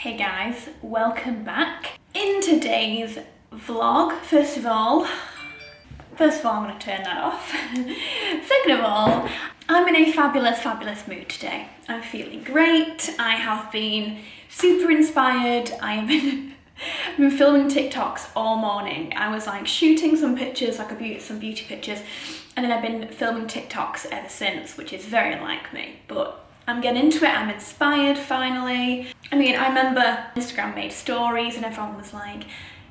Hey guys, welcome back. In today's vlog, first of all I'm going to turn that off. Second of all, I'm in a fabulous mood today. I'm feeling great. I have been super inspired. I have been filming TikToks all morning. I was like shooting some pictures, like some beauty pictures, and then I've been filming TikToks ever since, which is very unlike me, but I'm getting into it. I'm inspired finally. I mean, I remember Instagram made stories and everyone was like,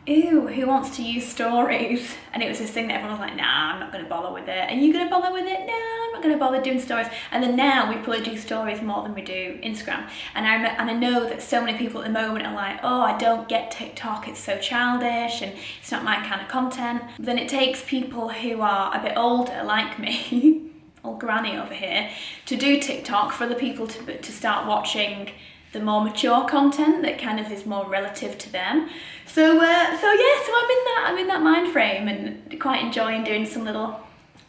ew, who wants to use stories? And it was this thing that everyone was like, nah, I'm not going to bother with it. Are you going to bother with it? No, I'm not going to bother doing stories. And then now we probably do stories more than we do Instagram. And I know that so many people at the moment are like, oh, I don't get TikTok, it's so childish and it's not my kind of content. But then it takes people who are a bit older, like me, old granny over here, to do TikTok for other people to start watching the more mature content that kind of is more relative to them. So I'm in that mind frame and quite enjoying doing some little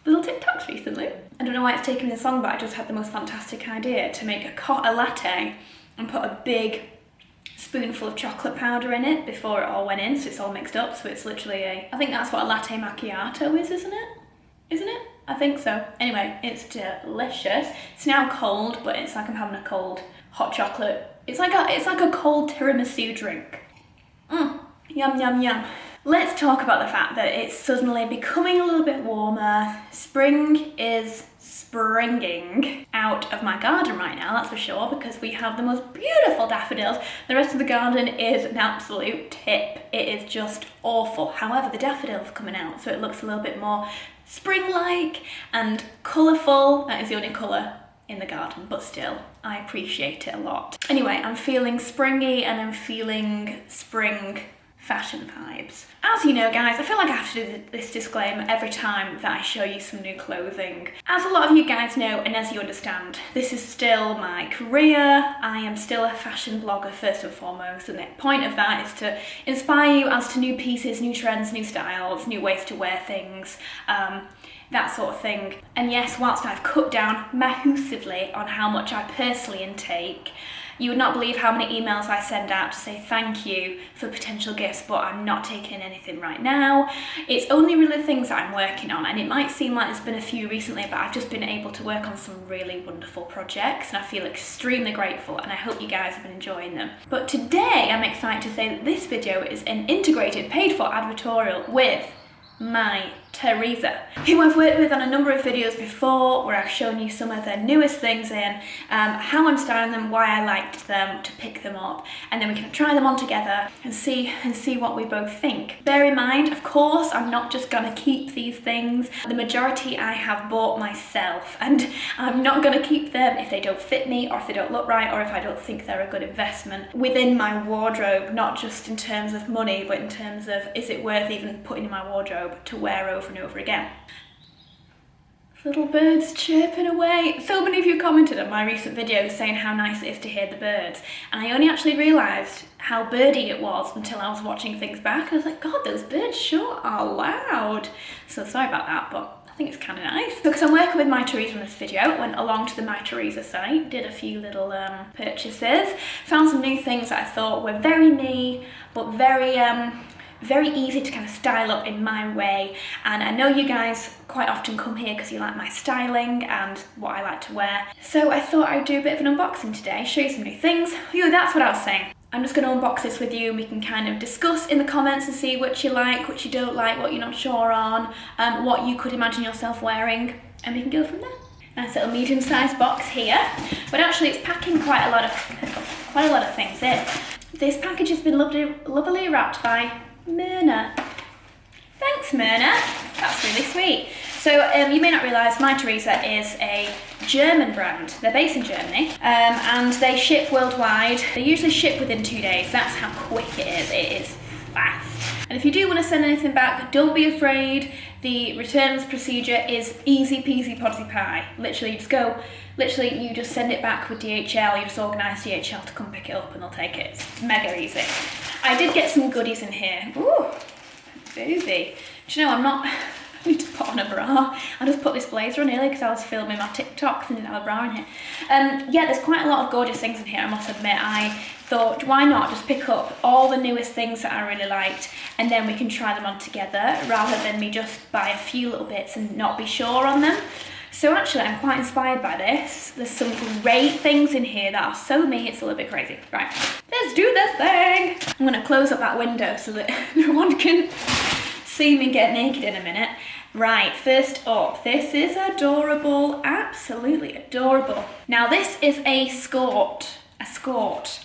TikToks recently. I don't know why it's taken me this long, but I just had the most fantastic idea to make a latte and put a big spoonful of chocolate powder in it before it all went in, so it's all mixed up. So it's literally I think that's what a latte macchiato is, isn't it? Isn't it? I think so. Anyway, it's delicious. It's now cold, but it's like I'm having a cold hot chocolate. It's like a cold tiramisu drink. Yum, yum, yum. Let's talk about the fact that it's suddenly becoming a little bit warmer. Spring is springing out of my garden right now, that's for sure, because we have the most beautiful daffodils. The rest of the garden is an absolute tip. It is just awful. However, the daffodils are coming out, so it looks a little bit more spring-like and colourful. That is the only colour in the garden, but still, I appreciate it a lot. Anyway, I'm feeling springy and I'm feeling spring fashion vibes. As you know, guys, I feel like I have to do this disclaimer every time that I show you some new clothing. As a lot of you guys know, and as you understand, this is still my career. I am still a fashion blogger first and foremost, and the point of that is to inspire you as to new pieces, new trends, new styles, new ways to wear things, that sort of thing. And yes, whilst I've cut down massively on how much I personally intake, you would not believe how many emails I send out to say thank you for potential gifts, but I'm not taking anything right now. It's only really things that I'm working on, and it might seem like there's been a few recently, but I've just been able to work on some really wonderful projects, and I feel extremely grateful, and I hope you guys have been enjoying them. But today, I'm excited to say that this video is an integrated, paid-for advertorial with Mytheresa, who I've worked with on a number of videos before, where I've shown you some of their newest things in, how I'm styling them, why I liked them, to pick them up, and then we can try them on together and see what we both think. Bear in mind, of course, I'm not just gonna keep these things. The majority I have bought myself, and I'm not gonna keep them if they don't fit me, or if they don't look right, or if I don't think they're a good investment within my wardrobe, not just in terms of money, but in terms of, is it worth even putting in my wardrobe to wear over and over again. Little birds chirping away. So many of you commented on my recent videos saying how nice it is to hear the birds, and I only actually realised how birdy it was until I was watching things back. I was like, God, those birds sure are loud. So sorry about that, but I think it's kind of nice. Because I'm working with Mytheresa on this video, went along to the Mytheresa site, did a few little purchases, found some new things that I thought were very me, but very easy to kind of style up in my way. And I know you guys quite often come here because you like my styling and what I like to wear. So I thought I'd do a bit of an unboxing today, show you some new things. That's what I was saying. I'm just going to unbox this with you, and we can kind of discuss in the comments and see what you like, what you don't like, what you're not sure on, what you could imagine yourself wearing, and we can go from there. Nice little medium-sized box here, but actually it's packing quite a lot of things in. This package has been lovely wrapped by Myrna. Thanks, Myrna. That's really sweet. So you may not realise Mytheresa is a German brand. They're based in Germany, and they ship worldwide. They usually ship within 2 days. That's how quick it is. It is fast. And if you do want to send anything back, don't be afraid. The returns procedure is easy peasy podsy pie. Literally, you just send it back with DHL. You just organise DHL to come pick it up, and they'll take it. It's mega easy. I did get some goodies in here. Ooh, boozy. Do you know, I need to put on a bra. I just put this blazer on earlier because I was filming my TikToks and didn't have a bra in here. Yeah, there's quite a lot of gorgeous things in here, I must admit. I thought, why not just pick up all the newest things that I really liked and then we can try them on together rather than me just buy a few little bits and not be sure on them. So actually, I'm quite inspired by this. There's some great things in here that are so me, it's a little bit crazy. Right, let's do this thing. I'm gonna close up that window so that no one can see me get naked in a minute. Right, first up, this is adorable, absolutely adorable. Now this is a SKORT.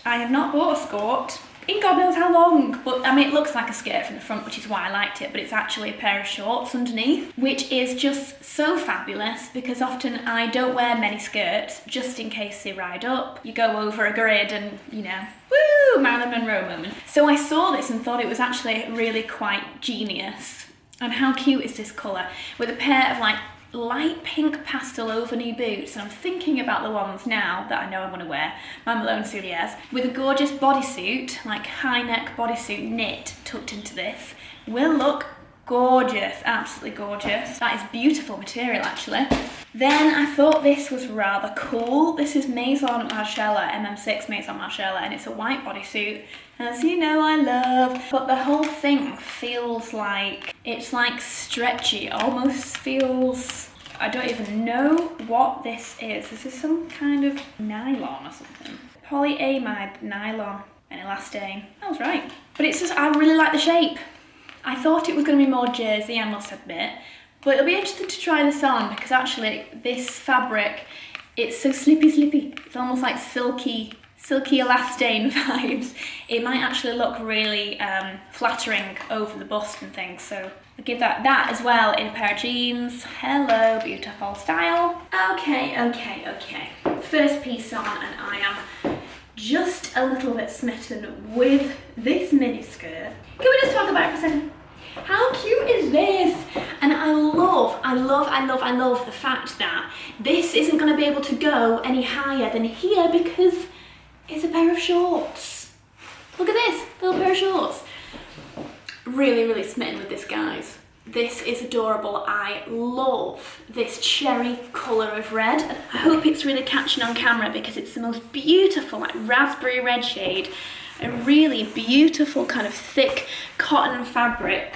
I have not bought a SKORT in God knows how long, but I mean it looks like a skirt from the front, which is why I liked it, but it's actually a pair of shorts underneath, which is just so fabulous because often I don't wear many skirts just in case they ride up. You go over a grid and, you know, woo, Marilyn Monroe moment. So I saw this and thought it was actually really quite genius. And how cute is this colour? With a pair of like light pink pastel over knee boots, and I'm thinking about the ones now that I know I'm going to wear, my Malone Souliers, with a gorgeous bodysuit, like high neck bodysuit knit tucked into this, will look gorgeous, absolutely gorgeous. That is beautiful material actually. Then I thought this was rather cool. This is Maison Margiela, MM6 Maison Margiela, and it's a white bodysuit, as you know I love. But the whole thing feels like, it's like stretchy, almost feels, I don't even know what this is. Is this some kind of nylon or something? Polyamide nylon and elastane. I was right. But it's just, I really like the shape. I thought it was going to be more jersey, I must admit. But it'll be interesting to try this on because actually this fabric, it's so slippy. It's almost like silky elastane vibes. It might actually look really flattering over the bust and things. So I'll give that as well in a pair of jeans. Hello, beautiful style. Okay. First piece on, and I am just a little bit smitten with this mini skirt. Can we just talk about it for a second? How cute is this? And I love the fact that this isn't going to be able to go any higher than here because it's a pair of shorts. Look at this, little pair of shorts. Really smitten with this, guys. This is adorable. I love this cherry colour of red. And I hope it's really catching on camera because it's the most beautiful, like raspberry red shade. A really beautiful kind of thick cotton fabric.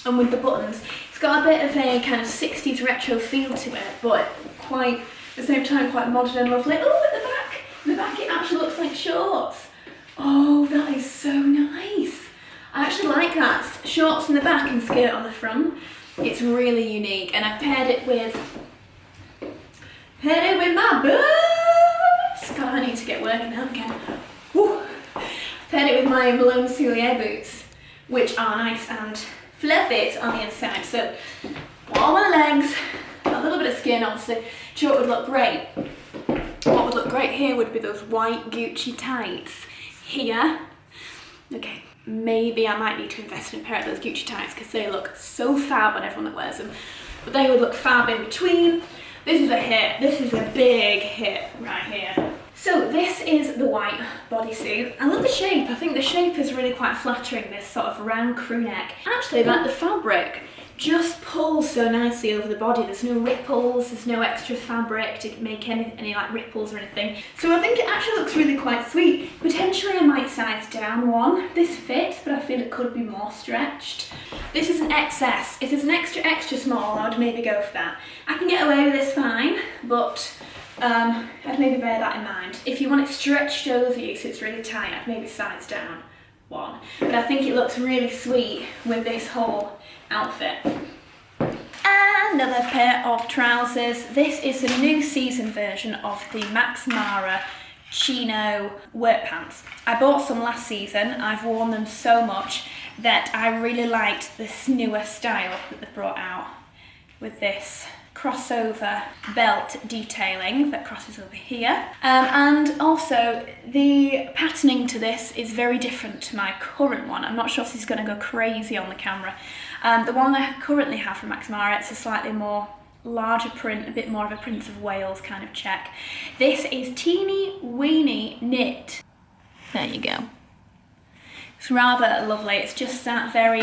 And with the buttons, it's got a bit of a kind of 60s retro feel to it, but quite, at the same time, quite modern and lovely. Oh, at the back it actually looks like shorts. Oh, that is so nice. I actually like that. Shorts in the back and skirt on the front. It's really unique, and I've paired it with my boobs. God, I need to get working out again. Woo. Paired it with my Malone Soulier boots, which are nice and fluffy on the inside. So, warm on the legs, a little bit of skin, obviously. Do you know what would look great? What would look great here would be those white Gucci tights here. Okay, maybe I might need to invest in a pair of those Gucci tights because they look so fab on everyone that wears them. But they would look fab in between. This is a hit. This is a big hit right here. So this is the white bodysuit. I love the shape. I think the shape is really quite flattering, this sort of round crew neck. Actually, like the fabric just pulls so nicely over the body. There's no ripples, there's no extra fabric to make any like ripples or anything. So I think it actually looks really quite sweet. Potentially I might size down one. This fits, but I feel it could be more stretched. This is an XS. If it's an extra small, I would maybe go for that. I can get away with this fine, but I'd maybe bear that in mind. If you want it stretched over you so it's really tight, I'd maybe size down one. But I think it looks really sweet with this whole outfit. Another pair of trousers. This is the new season version of the Max Mara chino work pants. I bought some last season. I've worn them so much that I really liked this newer style that they've brought out with this crossover belt detailing that crosses over here, and also the patterning to this is very different to my current one. I'm not sure if this is going to go crazy on the camera. The one I currently have from Max Mara, it's a slightly more larger print, a bit more of a Prince of Wales kind of check. This is teeny weeny knit. There you go. It's rather lovely. It's just that very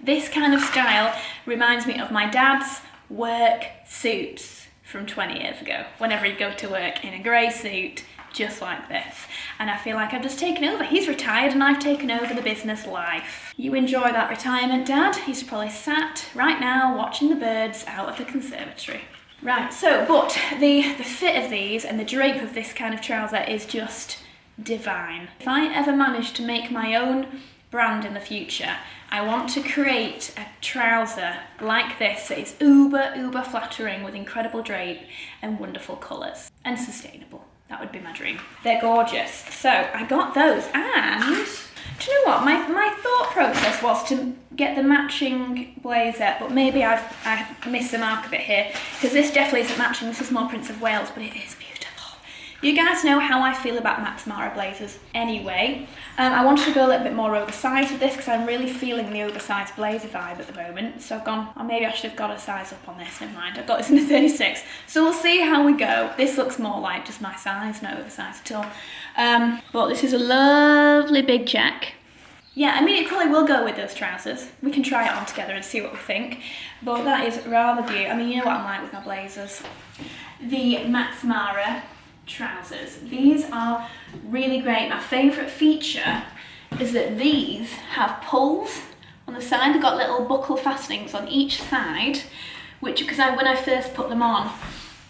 This kind of style reminds me of my dad's work suits from 20 years ago, whenever he'd go to work in a grey suit, just like this. And I feel like I've just taken over. He's retired and I've taken over the business life. You enjoy that retirement, Dad? He's probably sat right now watching the birds out of the conservatory. Right, so, but the fit of these and the drape of this kind of trouser is just divine. If I ever manage to make my own brand in the future, I want to create a trouser like this that is uber flattering with incredible drape and wonderful colours and sustainable. That would be my dream. They're gorgeous. So I got those, and do you know what? My thought process was to get the matching blazer, but maybe I've missed the mark a bit here, because this definitely isn't matching. This is more Prince of Wales, but it is beautiful. You guys know how I feel about Max Mara blazers anyway. I wanted to go a little bit more oversized with this because I'm really feeling the oversized blazer vibe at the moment. So I've gone, or maybe I should have got a size up on this, never mind. I've got this in a 36. So we'll see how we go. This looks more like just my size, not oversized at all. But this is a lovely big check. Yeah, I mean, it probably will go with those trousers. We can try it on together and see what we think. But that is rather beautiful. I mean, you know what I'm like with my blazers. The Max Mara trousers. These are really great. My favourite feature is that these have pulls on the side. They've got little buckle fastenings on each side, which, because when I first put them on,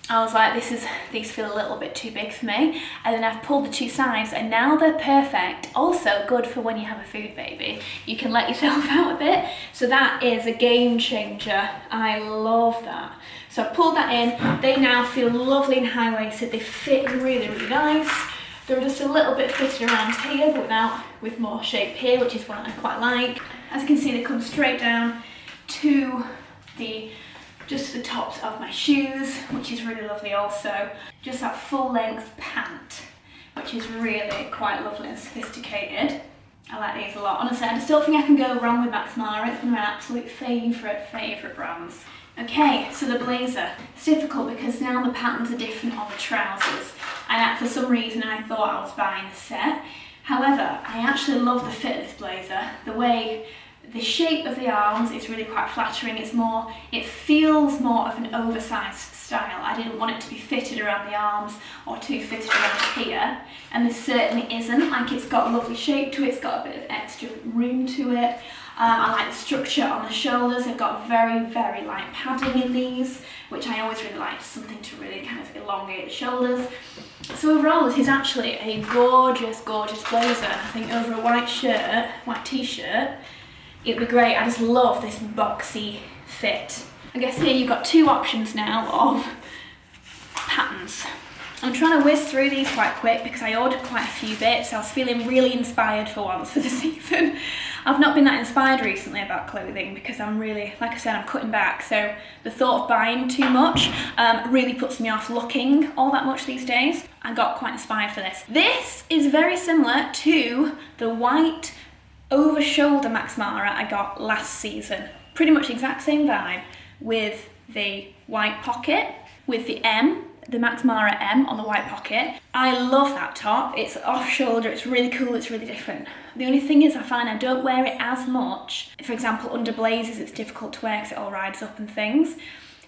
I was like, these feel a little bit too big for me. And then I've pulled the two sides and now they're perfect. Also good for when you have a food baby. You can let yourself out a bit. So that is a game changer. I love that. So I've pulled that in. They now feel lovely and high-waisted. They fit really nice. They're just a little bit fitted around here, but now with more shape here, which is what I quite like. As you can see, they come straight down to just the tops of my shoes, which is really lovely also. Just that full-length pant, which is really quite lovely and sophisticated. I like these a lot. Honestly, I just don't think I can go wrong with Max Mara. It's one of my absolute favourite brands. Okay, so the blazer. It's difficult because now the patterns are different on the trousers, and for some reason I thought I was buying the set. However, I actually love the fit of this blazer. The shape of the arms is really quite flattering. It feels more of an oversized style. I didn't want it to be fitted around the arms or too fitted around here, and this certainly isn't. Like, it's got a lovely shape to it, it's got a bit of extra room to it. I like the structure on the shoulders. I've got very light padding in these, which I always really like, something to really kind of elongate the shoulders. So overall, this is actually a gorgeous blazer. I think over a white t-shirt, it'd be great. I just love this boxy fit. I guess here you've got two options now of patterns. I'm trying to whiz through these quite quick because I ordered quite a few bits. I was feeling really inspired for once for the season. I've not been that inspired recently about clothing because I'm really, like I said, I'm cutting back. So the thought of buying too much really puts me off looking all that much these days. I got quite inspired for this. This is very similar to the white over-shoulder Max Mara I got last season. Pretty much the exact same vibe with the white pocket, with the M, the Max Mara M on the white pocket. I love that top. It's off shoulder, it's really cool, it's really different. The only thing is I find I don't wear it as much. For example, under blazers it's difficult to wear because it all rides up and things.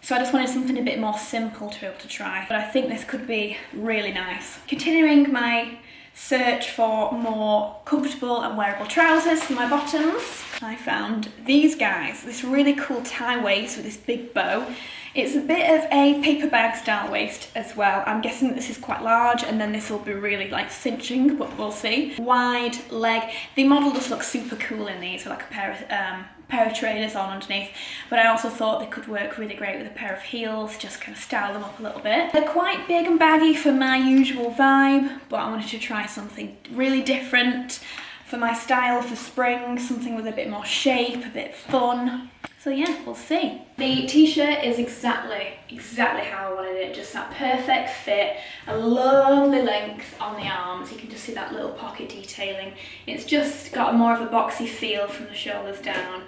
So I just wanted something a bit more simple to be able to try. But I think this could be really nice. Continuing my search for more comfortable and wearable trousers for my bottoms, I found these guys. This really cool tie waist with this big bow. It's a bit of a paper bag style waist as well. I'm guessing that this is quite large and then this will be really like cinching, but we'll see. Wide leg. The model just looks super cool in these with like a pair of trainers on underneath, but I also thought they could work really great with a pair of heels, just kind of style them up a little bit. They're quite big and baggy for my usual vibe, but I wanted to try something really different for my style for spring, something with a bit more shape, a bit fun. So yeah, we'll see. The t-shirt is exactly how I wanted it, just that perfect fit, a lovely length on the arms. You can just see that little pocket detailing. It's just got more of a boxy feel from the shoulders down.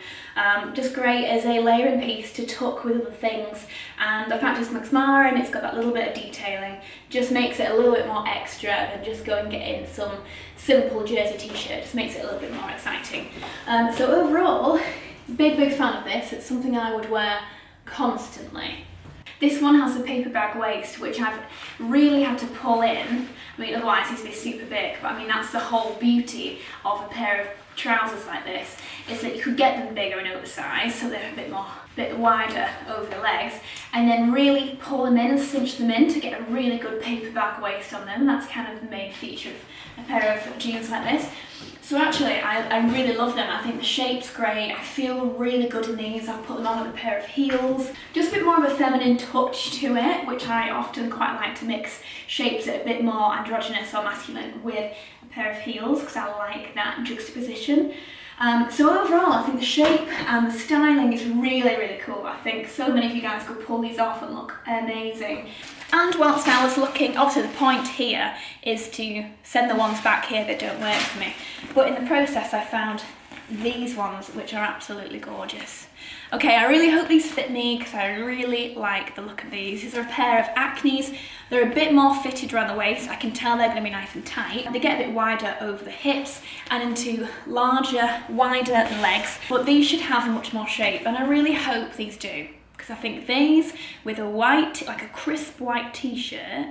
Just great as a layering piece to tuck with other things. And the fact it's Max Mara and it's got that little bit of detailing just makes it a little bit more extra than just go and get in some simple jersey t-shirt. Just makes it a little bit more exciting. So overall, Big fan of this. It's something I would wear constantly. This one has a paper bag waist, which I've really had to pull in. I mean, otherwise these would be super big, but I mean, that's the whole beauty of a pair of trousers like this, is that you could get them bigger and oversized, so they're a bit wider over the legs, and then really pull them in and cinch them in to get a really good paper bag waist on them. That's kind of the main feature of a pair of jeans like this. So actually, I really love them. I think the shape's great. I feel really good in these. I've put them on with a pair of heels. Just a bit more of a feminine touch to it, which I often quite like to mix shapes that are a bit more androgynous or masculine with a pair of heels, because I like that juxtaposition. So overall, I think the shape and the styling is really cool. I think so many of you guys could pull these off and look amazing. And whilst I was looking, obviously the point here is to send the ones back here that don't work for me. But in the process, I found these ones, which are absolutely gorgeous. Okay, I really hope these fit me, because I really like the look of these. These are a pair of Acnes. They're a bit more fitted around the waist. I can tell they're going to be nice and tight. They get a bit wider over the hips and into larger, wider legs. But these should have much more shape, and I really hope these do. Because I think these, with a white, like a crisp white t-shirt,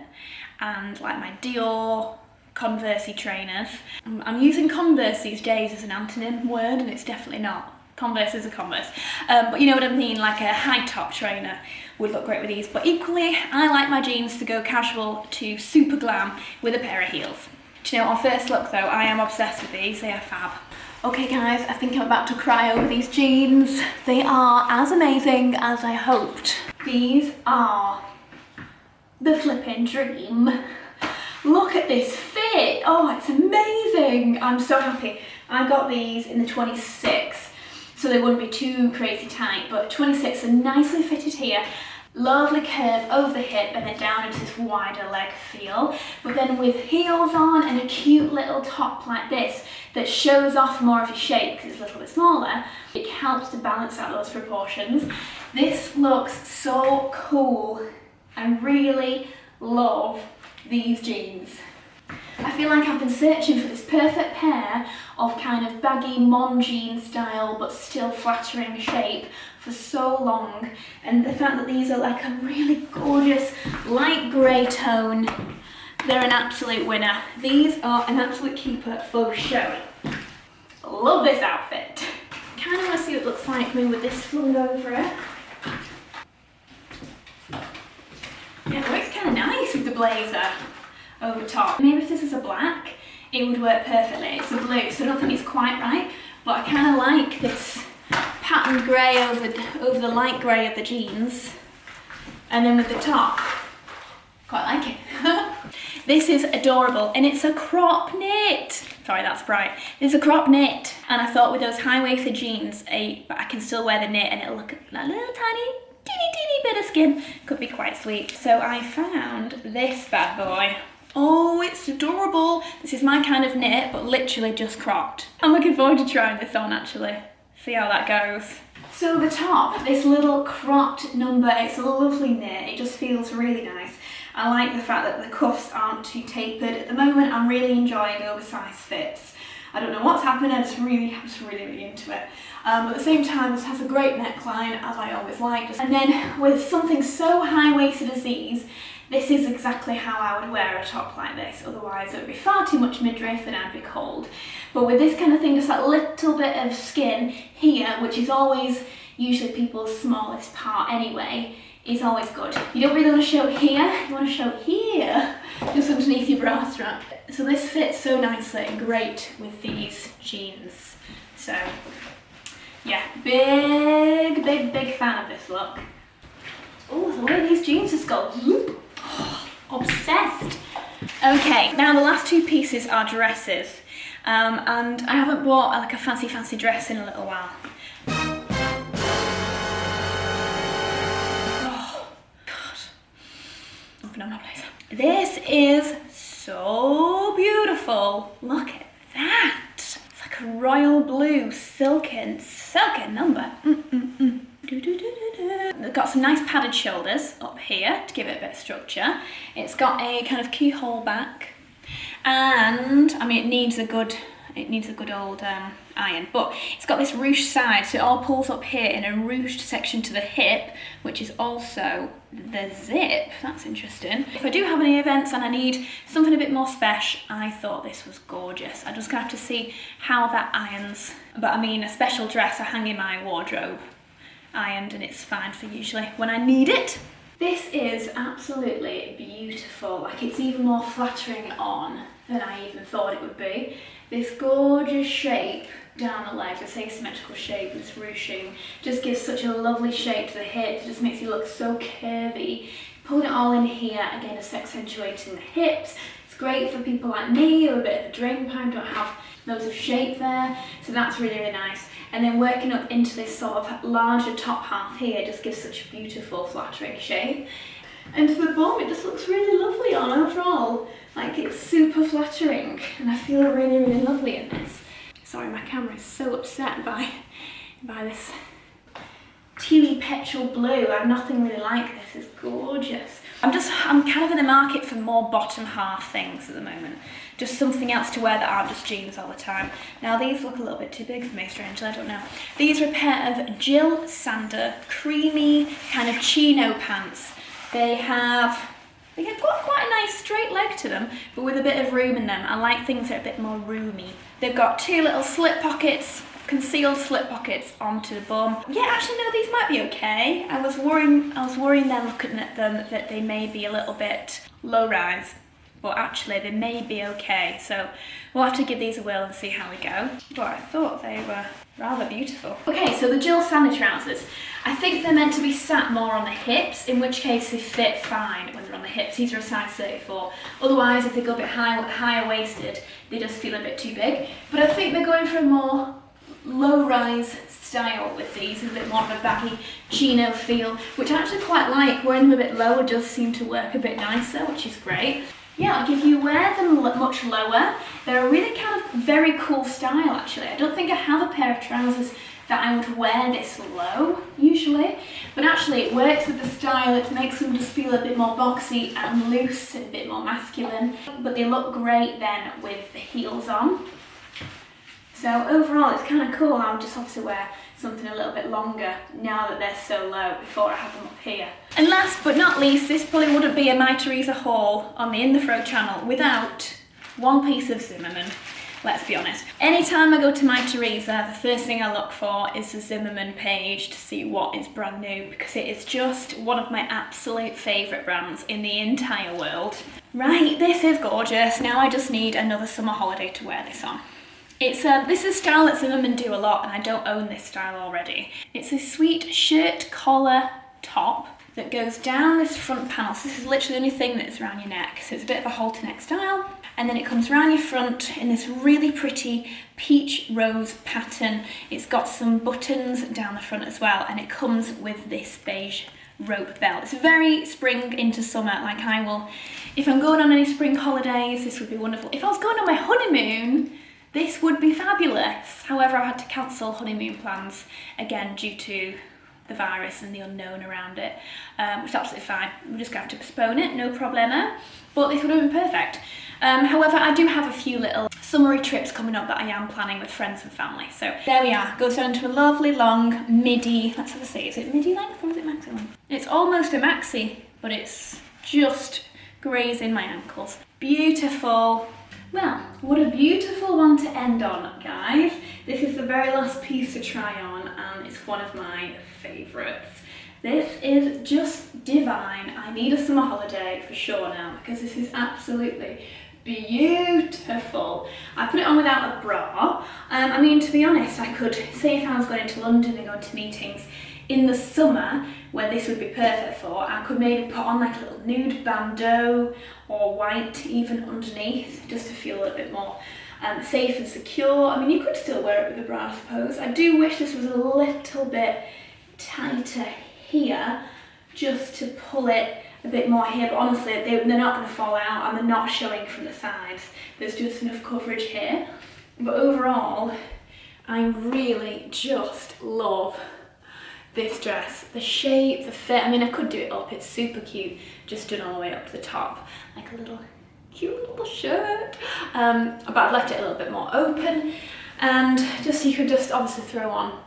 and like my Dior Converse-y trainers. I'm using Converse these days as an antonym word, and it's definitely not. Converse is a Converse. But you know what I mean, like a high top trainer would look great with these. But equally, I like my jeans to go casual to super glam with a pair of heels. Do you know, on first look though, I am obsessed with these. They are fab. Okay guys, I think I'm about to cry over these jeans. They are as amazing as I hoped. These are the flipping dream. Look at this fit. Oh, it's amazing. I'm so happy. I got these in the 26, so they wouldn't be too crazy tight, but 26 are nicely fitted here. Lovely curve over the hip and then down into this wider leg feel, but then with heels on and a cute little top like this that shows off more of your shape because it's a little bit smaller, it helps to balance out those proportions. This looks so cool. I really love these jeans. I feel like I've been searching for this perfect pair of kind of baggy mom jean style but still flattering shape for so long, and the fact that these are like a really gorgeous light grey tone, they're an absolute winner. These are an absolute keeper for sure. Love this outfit. Kind of want to see what it looks like maybe with this flung over it. Yeah, it looks kind of nice with the blazer over top. Maybe if this was a black, it would work perfectly. It's a blue, so I don't think it's quite right, but I kind of like this patterned grey over the light grey of the jeans, and then with the top, quite like it. This is adorable, and it's a crop knit. Sorry, that's bright. It's a crop knit, and I thought with those high-waisted jeans, but I can still wear the knit and it'll look like a little tiny, teeny bit of skin. Could be quite sweet. So I found this bad boy. Oh, it's adorable. This is my kind of knit, but literally just cropped. I'm looking forward to trying this on actually. See how that goes. So the top, this little cropped number, it's a lovely knit. It just feels really nice. I like the fact that the cuffs aren't too tapered. At the moment, I'm really enjoying oversized fits. I don't know what's happened, I'm just really into it. But at the same time, this has a great neckline, as I always like. And then with something so high-waisted as these, this is exactly how I would wear a top like this. Otherwise, it would be far too much midriff and I'd be cold. But with this kind of thing, just that little bit of skin here, which is always usually people's smallest part anyway, is always good. You don't really want to show here, you want to show here, just underneath your bra strap. So this fits so nicely and great with these jeans. So yeah, big fan of this look. Oh, the way these jeans just go whoop. Oh, obsessed. Okay, now the last two pieces are dresses. And I haven't bought like a fancy dress in a little while. This is so beautiful. Look at that. It's like a royal blue silken number. It's got some nice padded shoulders up here to give it a bit of structure. It's got a kind of keyhole back. And, I mean, it needs a good It needs a good old iron, but it's got this ruched side, so it all pulls up here in a ruched section to the hip, which is also the zip. That's interesting. If I do have any events and I need something a bit more special, I thought this was gorgeous. I'm just gonna have to see how that irons. But I mean, a special dress I hang in my wardrobe, ironed, and it's fine for usually when I need it. This is absolutely beautiful. Like, it's even more flattering on than I even thought it would be. This gorgeous shape down the leg, this asymmetrical shape, this ruching, just gives such a lovely shape to the hips. It just makes you look so curvy. Pulling it all in here, again, just accentuating the hips. It's great for people like me who are a bit of a drain pipe, don't have loads of shape there. So that's really, really nice. And then working up into this sort of larger top half here just gives such a beautiful, flattering shape. And for the bum, it just looks really lovely on overall. Like, it's super flattering, and I feel really, really lovely in this. Sorry, my camera is so upset by this tealy petrol blue. I have nothing really like this. It's gorgeous. I'm kind of in the market for more bottom half things at the moment. Just something else to wear that aren't just jeans all the time. Now these look a little bit too big for me, strangely, I don't know. These are a pair of Jill Sander creamy kind of chino pants. They've got quite a nice straight leg to them, but with a bit of room in them. I like things that are a bit more roomy. They've got two little slip pockets, concealed slip pockets onto the bum. Yeah, actually no, these might be okay. I was worrying then looking at them that they may be a little bit low rise, but actually they may be okay. So we'll have to give these a whirl and see how we go. But I thought they were rather beautiful. Okay, so the Jill Sander trousers. I think they're meant to be sat more on the hips, in which case they fit fine when they're on the hips. These are a size 34. Otherwise, if they go a bit higher waisted, they just feel a bit too big. But I think they're going for a more low-rise style with these, a bit more of a baggy chino feel, which I actually quite like. Wearing them a bit lower does seem to work a bit nicer, which is great. Yeah, like if you wear them much lower, they're a really kind of very cool style actually. I don't think I have a pair of trousers that I would wear this low usually, but actually it works with the style. It makes them just feel a bit more boxy and loose and a bit more masculine, but they look great then with the heels on. So overall it's kind of cool. I would just obviously wear something a little bit longer now that they're so low before I have them up here. And last but not least, this probably wouldn't be a Mytheresa haul on the Inthefrow channel without one piece of Zimmermann. Let's be honest. Anytime I go to Mytheresa, the first thing I look for is the Zimmermann page to see what is brand new, because it is just one of my absolute favourite brands in the entire world. Right, this is gorgeous. Now I just need another summer holiday to wear this on. This is a style that Zimmermann do a lot, and I don't own this style already. It's a sweet shirt collar top that goes down this front panel. So this is literally the only thing that's around your neck. So it's a bit of a halter neck style. And then it comes around your front in this really pretty peach rose pattern. It's got some buttons down the front as well, and it comes with this beige rope belt. It's very spring into summer. Like, if I'm going on any spring holidays, this would be wonderful. If I was going on my honeymoon, this would be fabulous. However, I had to cancel honeymoon plans again due to the virus and the unknown around it, which is absolutely fine. We're just going to have to postpone it, no problemo. But this would have been perfect. However, I do have a few little summery trips coming up that I am planning with friends and family. So there we are. Goes down to a lovely long midi. Let's have a see. Is it midi length or is it maxi length? It's almost a maxi, but it's just grazing my ankles. Beautiful. Well, what a beautiful one to end on, guys. This is the very last piece to try on, and it's one of my favourites. This is just divine. I need a summer holiday for sure now, because this is absolutely beautiful. I put it on without a bra. I mean, to be honest, I could say if I was going to London and going to meetings in the summer, where this would be perfect for, I could maybe put on like a little nude bandeau or white even underneath, just to feel a little bit more safe and secure. I mean, you could still wear it with a bra, I suppose. I do wish this was a little bit tighter here, just to pull it a bit more here, but honestly they're not going to fall out and they're not showing from the sides. There's just enough coverage here. But overall, I really just love this dress. The shape, the fit. I mean, I could do it up. It's super cute, just done all the way up to the top, like a little cute little shirt. But I've left it a little bit more open, and just you could just obviously throw on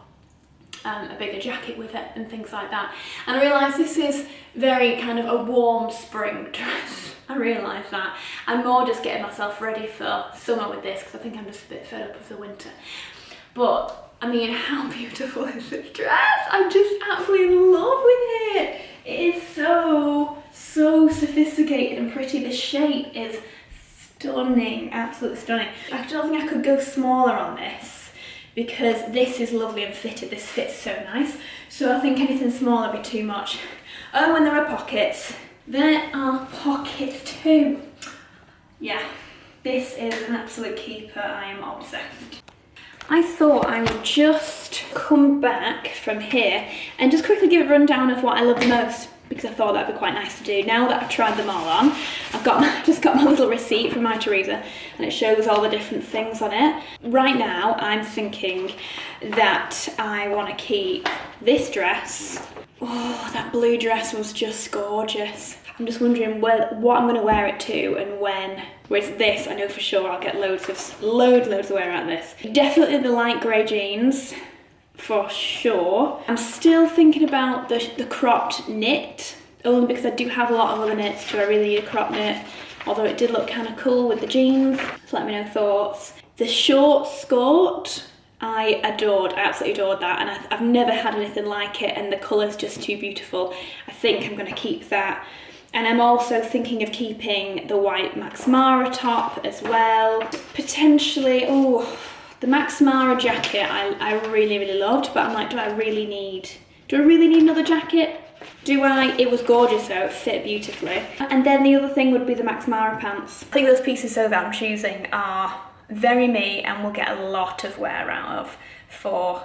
a bigger jacket with it and things like that. And I realise this is very kind of a warm spring dress. I realise that. I'm more just getting myself ready for summer with this because I think I'm just a bit fed up of the winter. But I mean, how beautiful is this dress? I'm just absolutely in love with it. It is so sophisticated and pretty. The shape is stunning, absolutely stunning. I don't think I could go smaller on this because this is lovely and fitted. This fits so nice. So I think anything smaller would be too much. Oh, and there are pockets. There are pockets too. Yeah, this is an absolute keeper. I am obsessed. I thought I would just come back from here and just quickly give a rundown of what I love the most, because I thought that'd be quite nice to do. Now that I've tried them all on, just got my little receipt from Mytheresa, and it shows all the different things on it. Right now, I'm thinking that I want to keep this dress. Oh, that blue dress was just gorgeous. I'm just wondering what I'm going to wear it to and when. Whereas this, I know for sure I'll get loads of wear out of this. Definitely the light grey jeans, for sure. I'm still thinking about the cropped knit, only because I do have a lot of other knits. Do I really need a crop knit? Although it did look kind of cool with the jeans. So let me know thoughts. The short SKORT, I absolutely adored that, and I've never had anything like it, and the colour's just too beautiful. I think I'm going to keep that. And I'm also thinking of keeping the white Max Mara top as well. Potentially, oh, the Max Mara jacket I really loved, but I'm like, do I really need another jacket? Do I? It was gorgeous though, it fit beautifully. And then the other thing would be the Max Mara pants. I think those pieces though that I'm choosing are very me and will get a lot of wear out of for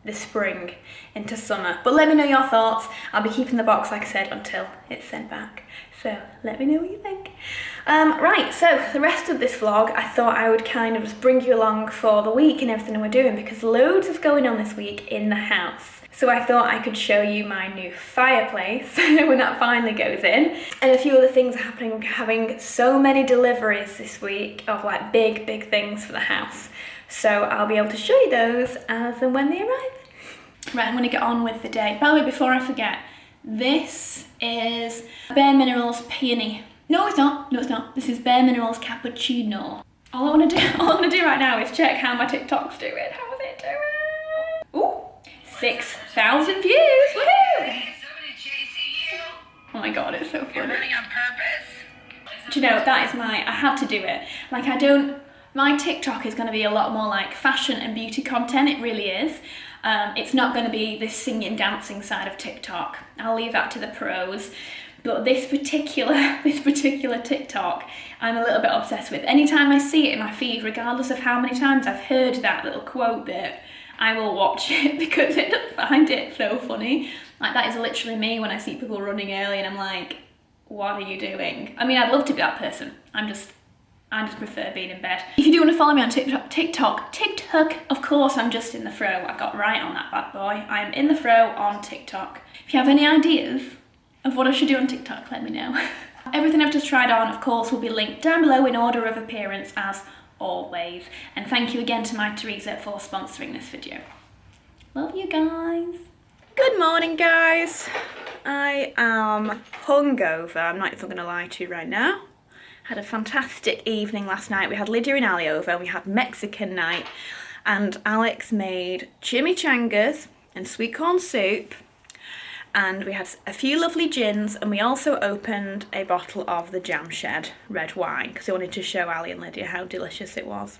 the spring into summer. But let me know your thoughts. I'll be keeping the box, like I said, until it's sent back. So let me know what you think. Right, so the rest of this vlog, I thought I would kind of just bring you along for the week and everything we're doing, because loads is going on this week in the house. So I thought I could show you my new fireplace when that finally goes in. And a few other things are happening. We're having so many deliveries this week of like big things for the house. So I'll be able to show you those as and when they arrive. Right, I'm gonna get on with the day. By the way, before I forget, this is Bare Minerals Peony. No, it's not. This is Bare Minerals Cappuccino. All I wanna do right now is check how my TikTok's doing. How is it doing? Ooh, 6,000 views, woohoo! Oh my God, it's so funny. You're running on purpose. Do you know, that is I had to do it. Like my TikTok is gonna be a lot more like fashion and beauty content, it really is. It's not going to be this singing, dancing side of TikTok. I'll leave that to the pros. But this particular TikTok, I'm a little bit obsessed with. Anytime I see it in my feed, regardless of how many times I've heard that little quote bit, I will watch it because I just find it so funny. Like, that is literally me when I see people running early and I'm like, what are you doing? I mean, I'd love to be that person. I just prefer being in bed. If you do want to follow me on TikTok, of course, I'm just Inthefrow. I got right on that bad boy. I'm Inthefrow on TikTok. If you have any ideas of what I should do on TikTok, let me know. Everything I've just tried on, of course, will be linked down below in order of appearance as always. And thank you again to Mytheresa for sponsoring this video. Love you guys. Good morning, guys. I am hungover. I'm not even gonna lie to you right now. Had a fantastic evening last night. We had Lydia and Ali over, we had Mexican night, and Alex made chimichangas and sweet corn soup, and we had a few lovely gins, and we also opened a bottle of the Jam Shed red wine because I wanted to show Ali and Lydia how delicious it was.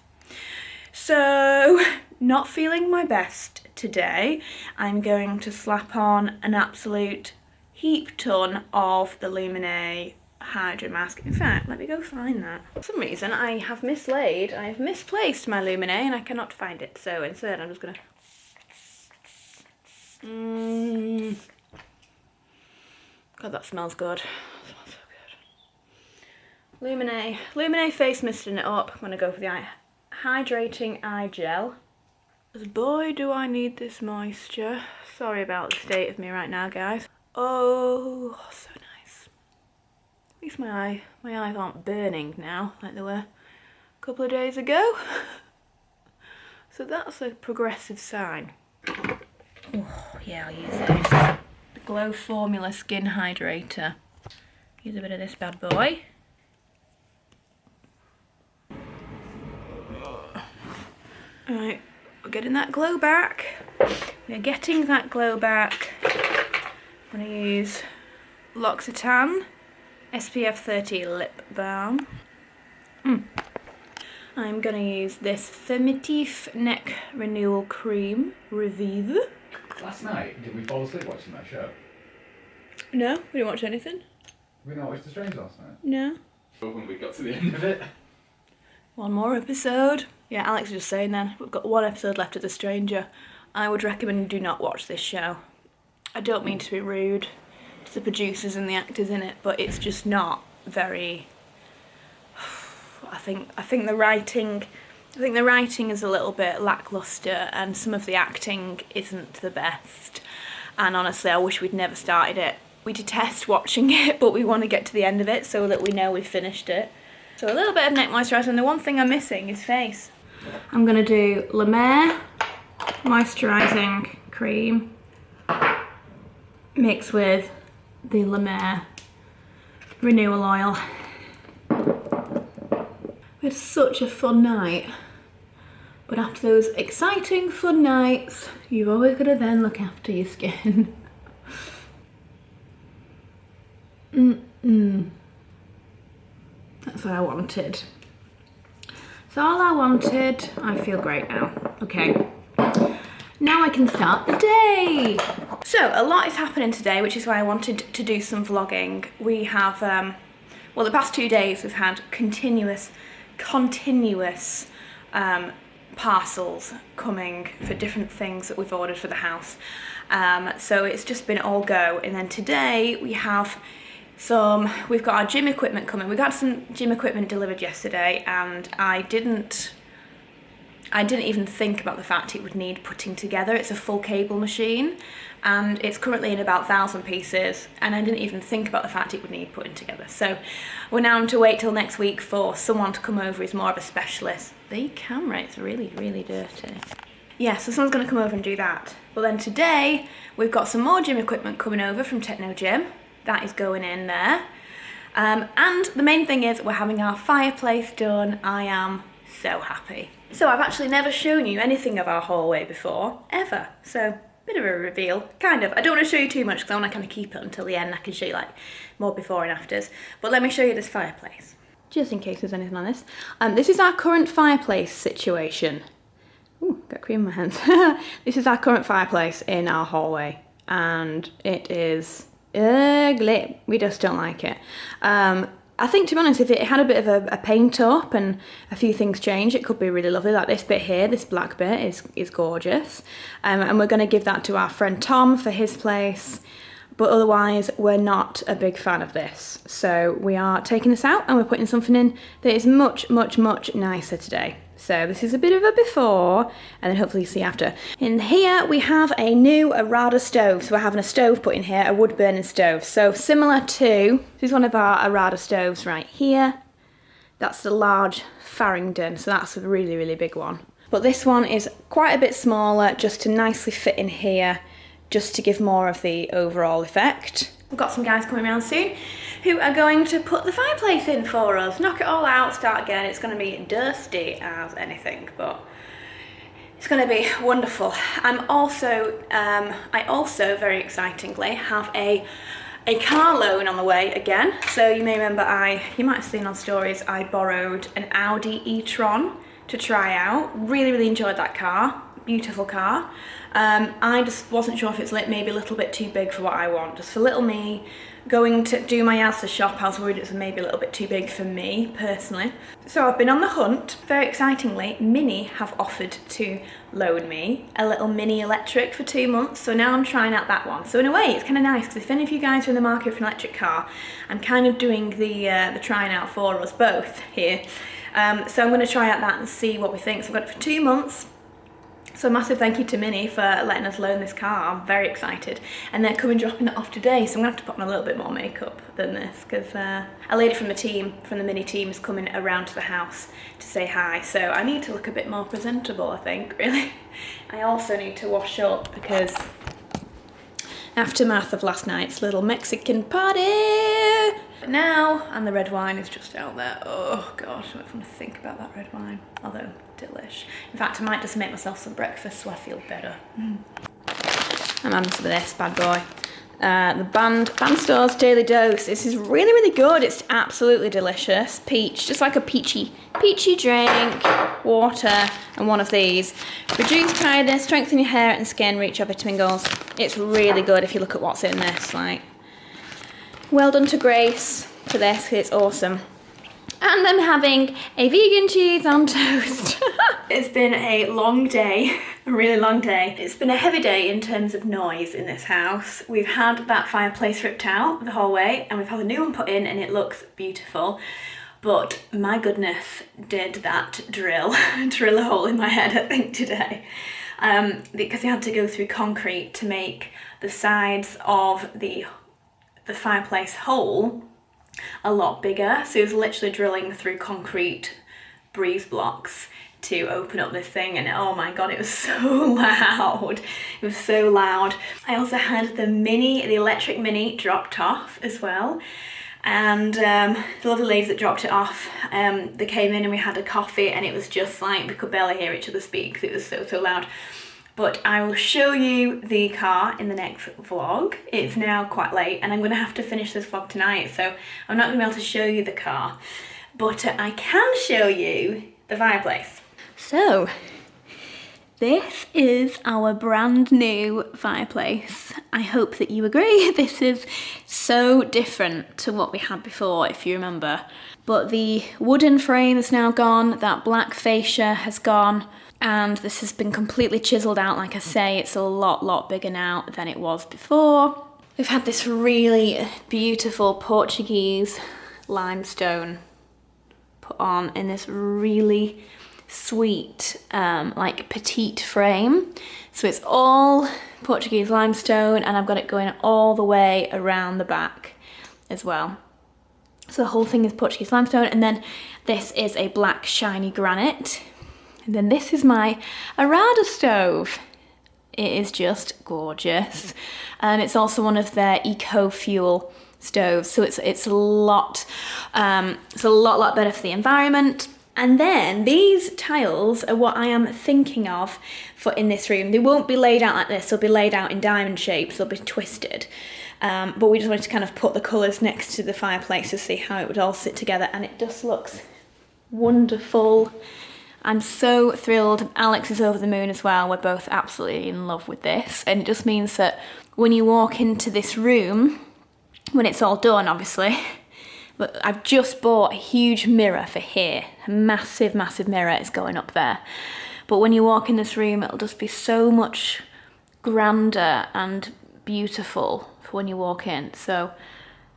So, not feeling my best today. I'm going to slap on an absolute heap ton of the Lumine Hydra Mask. In fact, let me go find that. For some reason I have misplaced my Lumine and I cannot find it. So instead I'm just gonna God, that smells good. That smells so good. Lumine face misting it up. I'm gonna go for the Hydrating Eye Gel. Boy, do I need this moisture. Sorry about the state of me right now, guys. Oh, so nice. At least my eyes aren't burning now like they were a couple of days ago. So that's a progressive sign. Oh, yeah, I'll use this. The Glow Formula Skin Hydrator. Use a bit of this bad boy. Alright, we're getting that glow back. We're getting that glow back. I'm going to use L'Occitane SPF 30 Lip Balm. I'm going to use this Femitif Neck Renewal Cream, Revive. Last night, did we fall asleep watching that show? No, we didn't watch anything. We not watched The Strange last night? No. But when we got to the end of it. One more episode. Yeah, Alex was just saying then, we've got one episode left of The Stranger. I would recommend you do not watch this show. I don't mean to be rude to the producers and the actors in it, but it's just not very... I think the writing is a little bit lackluster, and some of the acting isn't the best. And honestly, I wish we'd never started it. We detest watching it, but we want to get to the end of it so that we know we've finished it. So a little bit of neck moisturiser, and the one thing I'm missing is face. I'm gonna do La Mer moisturising cream mixed with the La Mer renewal oil. We had such a fun night, but after those exciting fun nights, you've always got to then look after your skin. That's what I wanted. That's all I wanted. I feel great now. Okay, now I can start the day. So a lot is happening today, which is why I wanted to do some vlogging. We have, well, the past 2 days we've had continuous parcels coming for different things that we've ordered for the house. So it's just been all go. And then today we've got our gym equipment coming. We got some gym equipment delivered yesterday, and I didn't even think about the fact it would need putting together. It's a full cable machine, and it's currently in about 1,000 pieces, and I didn't even think about the fact it would need putting together. So we're now having to wait till next week for someone to come over who's more of a specialist. The camera is really, really dirty. Yeah, so someone's going to come over and do that. But then today, we've got some more gym equipment coming over from Techno Gym. That is going in there. And the main thing is we're having our fireplace done. I am so happy. So I've actually never shown you anything of our hallway before, ever. So, bit of a reveal, kind of. I don't want to show you too much because I want to kind of keep it until the end. I can show you like more before and afters. But let me show you this fireplace, just in case there's anything on this. This is our current fireplace situation. Ooh, got cream in my hands. This is our current fireplace in our hallway, and it is ugly. We just don't like it. I think, to be honest, if it had a bit of a paint up and a few things changed, it could be really lovely. Like this bit here, this black bit is gorgeous. And we're going to give that to our friend Tom for his place. But otherwise, we're not a big fan of this. So we are taking this out and we're putting something in that is much, much, much nicer today. So this is a bit of a before, and then hopefully you see after. In here we have a new Arada stove. So we're having a stove put in here, a wood burning stove. So similar to, this is one of our Arada stoves right here. That's the large Farringdon, so that's a really, really big one. But this one is quite a bit smaller, just to nicely fit in here, just to give more of the overall effect. We've got some guys coming around soon who are going to put the fireplace in for us. Knock it all out, start again. It's going to be dusty as anything, but it's going to be wonderful. I also very excitingly have a car loan on the way again. So you may remember you might have seen on stories, I borrowed an Audi e-tron to try out. Really, really enjoyed that car. Beautiful car. I just wasn't sure if it's maybe a little bit too big for what I want. Just for little me, going to do my Asda shop, I was worried it was maybe a little bit too big for me, personally. So I've been on the hunt. Very excitingly, Mini have offered to loan me a little Mini electric for 2 months. So now I'm trying out that one. So in a way, it's kind of nice, because if any of you guys are in the market for an electric car, I'm kind of doing the trying out for us both here. So I'm going to try out that and see what we think. So I've got it for 2 months. So massive thank you to Minnie for letting us loan this car. I'm very excited. And they're coming dropping it off today, so I'm gonna have to put on a little bit more makeup than this, because a lady from the team, from the Minnie team, is coming around to the house to say hi. So I need to look a bit more presentable, I think, really. I also need to wash up because aftermath of last night's little Mexican party. But now, and the red wine is just out there. Oh God, I don't want to think about that red wine. Although, delish. In fact, I might just make myself some breakfast so I feel better. I'm having some of this bad boy. The Band Store's Daily Dose. This is really, really good. It's absolutely delicious. Peach, just like a peachy drink, water, and one of these. Reduce tiredness, strengthen your hair and skin, reach your vitamin goals. It's really good if you look at what's in this. Like, well done to Grace for this. It's awesome. And I'm having a vegan cheese on toast. It's been a long day, a really long day. It's been a heavy day in terms of noise in this house. We've had that fireplace ripped out the whole way, and we've had a new one put in, and it looks beautiful. But my goodness, did that drill a hole in my head, I think, today. Because I had to go through concrete to make the sides of the fireplace hole a lot bigger. So it was literally drilling through concrete breeze blocks to open up this thing, and oh my God, it was so loud. It was so loud. I also had the electric Mini dropped off as well. And the lovely ladies that dropped it off, they came in and we had a coffee, and it was just like we could barely hear each other speak because it was so loud. But I will show you the car in the next vlog. It's now quite late and I'm gonna have to finish this vlog tonight, so I'm not gonna be able to show you the car, but I can show you the fireplace. So, this is our brand new fireplace. I hope that you agree. This is so different to what we had before, if you remember. But the wooden frame is now gone, that black fascia has gone, and this has been completely chiseled out. Like I say, it's a lot bigger now than it was before. We've had this really beautiful Portuguese limestone put on in this really sweet, like petite frame. So it's all Portuguese limestone, and I've got it going all the way around the back as well. So the whole thing is Portuguese limestone, and then this is a black shiny granite. And then this is my Arada stove. It is just gorgeous. And it's also one of their eco-fuel stoves. So it's a lot better for the environment. And then these tiles are what I am thinking of for in this room. They won't be laid out like this. They'll be laid out in diamond shapes. They'll be twisted. But we just wanted to kind of put the colours next to the fireplace to see how it would all sit together. And it just looks wonderful. I'm so thrilled. Alex is over the moon as well. We're both absolutely in love with this. And it just means that when you walk into this room, when it's all done, obviously, but I've just bought a huge mirror for here. A massive mirror is going up there. But when you walk in this room, it'll just be so much grander and beautiful for when you walk in. So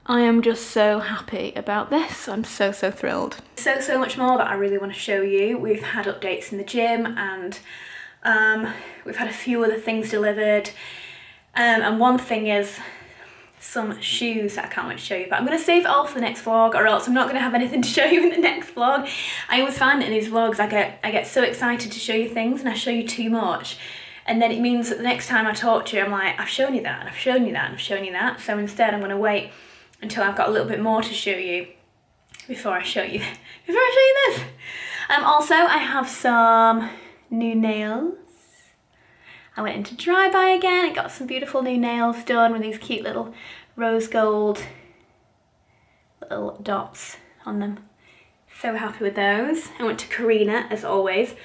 I am just so happy about this. I'm so thrilled. So much more that I really want to show you. We've had updates in the gym, and we've had a few other things delivered. And one thing is some shoes that I can't wait to show you, but I'm going to save it all for the next vlog, or else I'm not going to have anything to show you in the next vlog. I always find that in these vlogs I get so excited to show you things, and I show you too much. And then it means that the next time I talk to you, I'm like, I've shown you that, and I've shown you that, and I've shown you that. So instead I'm going to wait until I've got a little bit more to show you before I show you this. Also, I have some new nails. I went into Dry By again and got some beautiful new nails done with these cute little rose gold little dots on them. So happy with those. I went to Karina as always.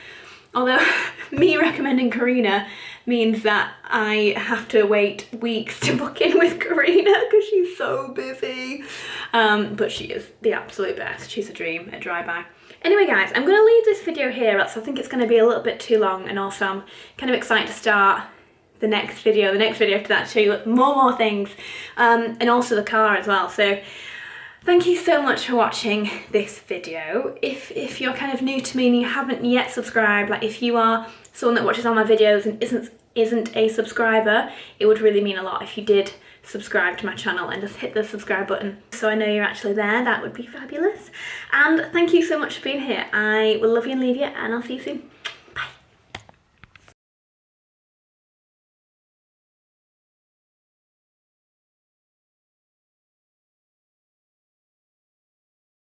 Although me recommending Karina means that I have to wait weeks to book in with Karina because she's so busy. But she is the absolute best. She's a dream at Dry By. Anyway guys, I'm going to leave this video here, else I think it's going to be a little bit too long, and also I'm kind of excited to start the next video after that to show you more things, and also the car as well. So thank you so much for watching this video. If you're kind of new to me and you haven't yet subscribed, like if you are someone that watches all my videos and isn't a subscriber, it would really mean a lot if you did subscribe to my channel and just hit the subscribe button so I know you're actually there. That would be fabulous. And thank you so much for being here. I will love you and leave you, and I'll see you soon.